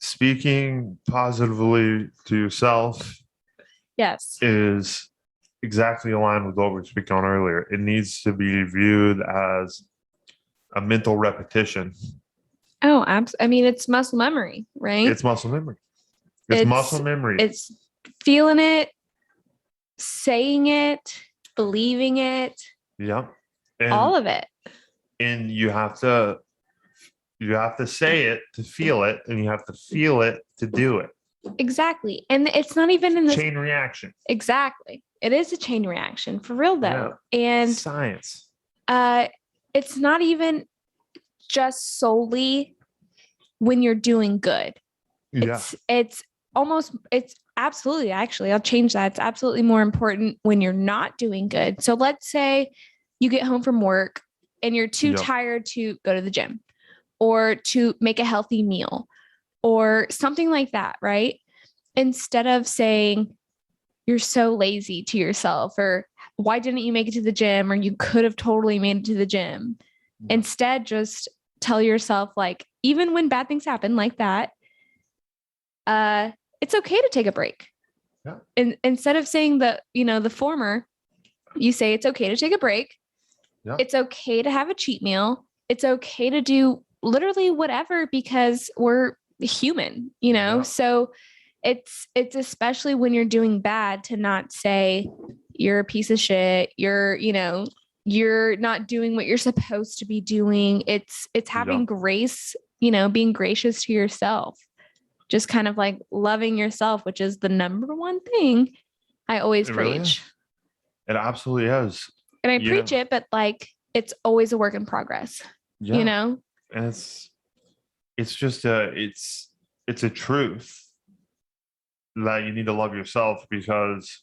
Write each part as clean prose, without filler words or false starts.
speaking positively to yourself Yes. is exactly aligned with what we were speaking on earlier. It needs to be viewed as a mental repetition. Oh, I mean, it's muscle memory, right? It's muscle memory. It's muscle memory. It's feeling it, saying it, believing it. Yeah. All of it. And you have to say it to feel it, and you have to feel it to do it. Exactly. And it's not even in the chain reaction. Exactly. It is a chain reaction for real though. Yeah. And science. It's not even just solely when you're doing good. Yeah. It's absolutely, actually, I'll change that. It's absolutely more important when you're not doing good. So let's say you get home from work and you're too tired to go to the gym or to make a healthy meal or something like that, right? Instead of saying you're so lazy to yourself, or why didn't you make it to the gym, or you could have totally made it to the gym. Yeah. Instead, just tell yourself, like, even when bad things happen like that, it's okay to take a break. Yeah. And instead of saying the former, you say it's okay to take a break. Yeah. It's okay to have a cheat meal. It's okay to do literally whatever, because we're human, Yeah. So it's especially when you're doing bad to not say you're a piece of shit. You're not doing what you're supposed to be doing. It's having grace, being gracious to yourself, just kind of like loving yourself, which is the number one thing I always preach. Really is. It absolutely is. And I preach it, but like, it's always a work in progress, And it's just it's a truth that you need to love yourself, because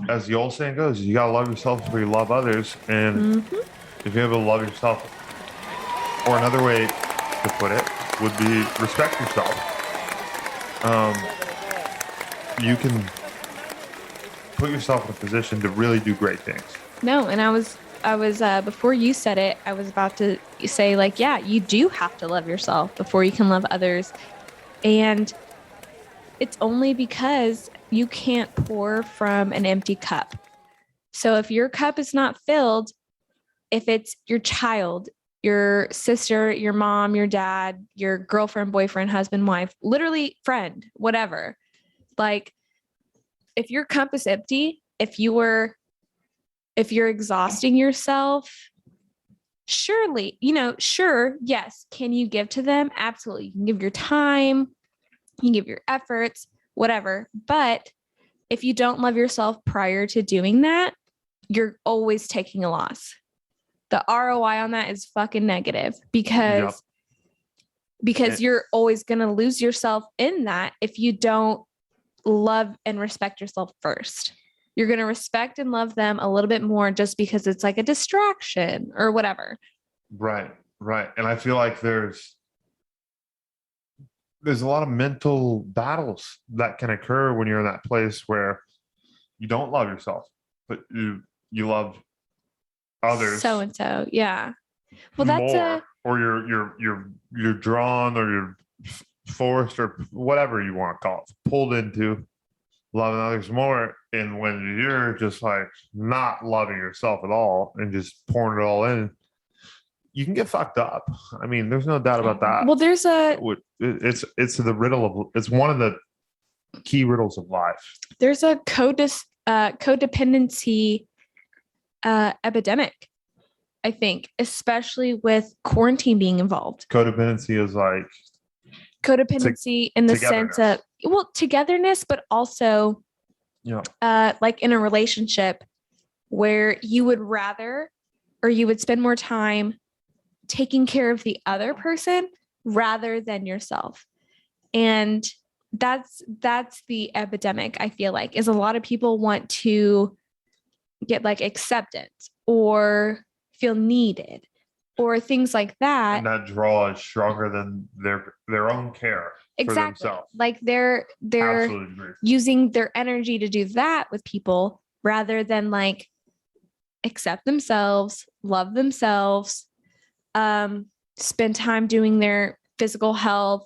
as the old saying goes, you got to love yourself before you love others. And if you're able to love yourself, or another way to put it would be respect yourself, you can put yourself in a position to really do great things. No, and I was before you said it, I was about to say, like, yeah, you do have to love yourself before you can love others. And it's only because you can't pour from an empty cup. So if your cup is not filled, if it's your child, your sister, your mom, your dad, your girlfriend, boyfriend, husband, wife, literally friend, whatever, like, if your cup is empty, if you're exhausting yourself, surely, sure, yes. Can you give to them? Absolutely. You can give your time, you can give your efforts, whatever. But if you don't love yourself prior to doing that, you're always taking a loss. The ROI on that is fucking negative, because you're always going to lose yourself in that if you don't love and respect yourself first. You're going to respect and love them a little bit more just because it's like a distraction or whatever. Right. And I feel like there's a lot of mental battles that can occur when you're in that place where you don't love yourself, but you love others. So and so, yeah. Well, that's more, or you're drawn, or you're forced, or whatever you want to call it, pulled into loving others more. And when you're just like not loving yourself at all and just pouring it all in, you can get fucked up. I mean, there's no doubt about that. Well, there's it's the riddle of, it's one of the key riddles of life. There's a codependency epidemic, I think, especially with quarantine being involved. Codependency is like in the sense of, togetherness, but also like in a relationship where you would rather, or you would spend more time taking care of the other person rather than yourself. And that's the epidemic, I feel like, is a lot of people want to get like acceptance or feel needed or things like that. And that draw is stronger than their own care for themselves. Like they're using their energy to do that with people rather than like accept themselves, love themselves, spend time doing their physical health,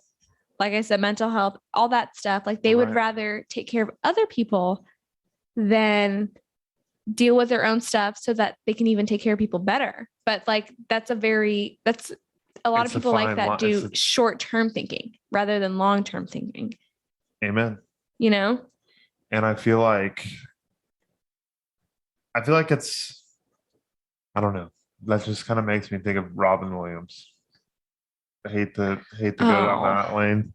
like I said, mental health, all that stuff. Like they would Right. rather take care of other people than deal with their own stuff so that they can even take care of people better. But like that's a lot of It's a people like fine that line. do short-term thinking rather than long-term thinking, Amen. you know? And I feel like it's, I don't know. That just kind of makes me think of Robin Williams. I hate to go down Oh. that lane,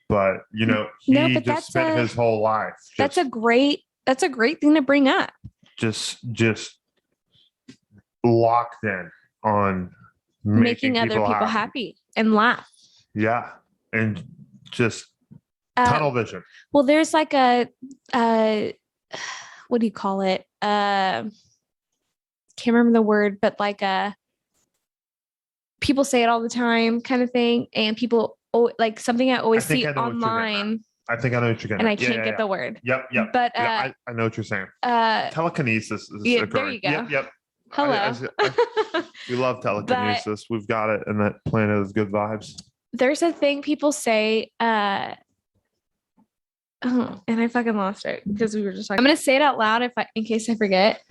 but No, he but just spent his whole life that's a great thing to bring up. just locked in on Making other people happy and laugh. Yeah, and just Uh, tunnel vision. well, there's like a what do you call it? Can't remember the word, but like people say it all the time kind of thing. And people like something I always see online. I think I know what you're getting And at. I can't get the word. Yep. But I know what you're saying. Telekinesis is yeah, occurring. There you go. Yep. Hello. We love telekinesis. We've got it in that planet of good vibes. There's a thing people say, and I fucking lost it because we were just talking. I'm gonna say it out loud in case I forget.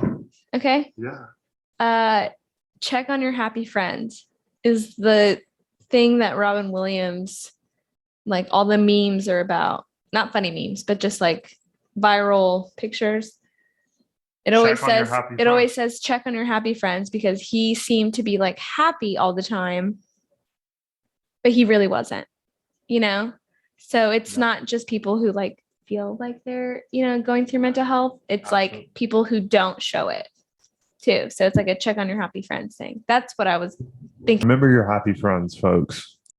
Okay. Yeah. Check on your happy friends is the thing that Robin Williams, like all the memes are about. Not funny memes, but just like viral pictures. It always says check on your happy friends because he seemed to be like happy all the time, but he really wasn't, So it's not just people who like feel like they're, going through mental health. It's like people who don't show it too. So it's like a check on your happy friends thing. That's what I was thinking. Remember your happy friends, folks.